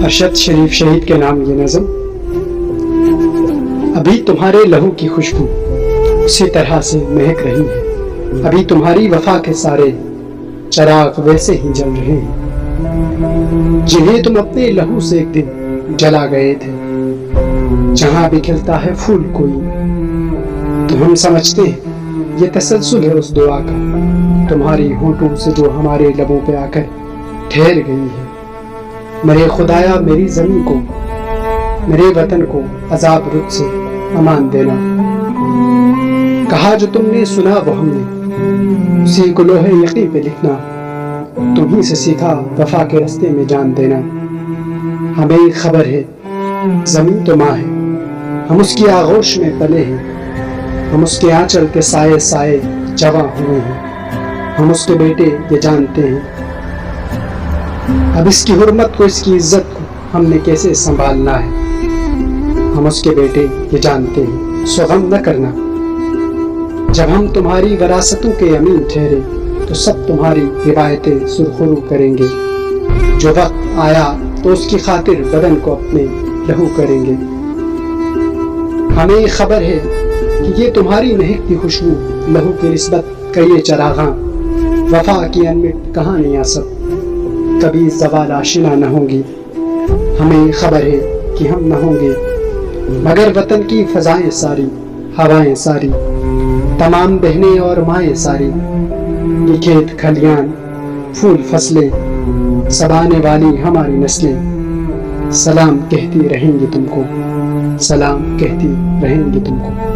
ارشد شریف شہید کے نام یہ نظم۔ ابھی تمہارے لہو کی خوشبو اسی طرح سے مہک رہی ہے، ابھی تمہاری وفا کے سارے چراغ ویسے ہی جل رہے ہیں جنہیں تم اپنے لہو سے ایک دن جلا گئے تھے۔ جہاں بھی کھلتا ہے پھول کوئی تو ہم سمجھتے ہیں یہ تسلسل ہے اس دعا کا، تمہاری ہونٹوں سے جو ہمارے لبوں پہ آ کر ٹھہر گئی ہے۔ میرے خدایا میری زمین کو، میرے وطن کو عذاب رخ سے امان دینا۔ کہا جو تم نے سنا وہ ہم نے، اسی کو لوہے یقین پہ لکھنا۔ تم ہی سے سیکھا وفا کے رستے میں جان دینا۔ ہمیں خبر ہے زمین تو ماں ہے، ہم اس کی آغوش میں پلے ہیں، ہم اس کے آنچل کے سائے سائے جواں ہوئے ہیں، ہم اس کے بیٹے یہ جانتے ہیں۔ اب اس کی حرمت کو، اس کی عزت کو ہم نے کیسے سنبھالنا ہے، ہم اس کے بیٹے یہ جانتے ہیں۔ سو غم نہ کرنا، جب ہم تمہاری وراثتوں کے امین ٹھہرے تو سب تمہاری روایتیں سرخرو کریں گے۔ جو وقت آیا تو اس کی خاطر بدن کو اپنے لہو کریں گے۔ ہمیں خبر ہے کہ یہ تمہاری مہکتی خوشبو، لہو کی نسبت کا یہ چراغاں، وفا کی انمٹ کہانیاں سب کبھی زوال آشنا نہ ہوں گی۔ ہمیں خبر ہے کہ ہم نہ ہوں گے، مگر وطن کی فضائیں ساری، ہوائیں ساری، تمام بہنیں اور مائیں ساری، یہ کھیت کھلیان، پھول فصلیں، سب آنے والی ہماری نسلیں سلام کہتی رہیں گی تم کو، سلام کہتی رہیں گی تم کو۔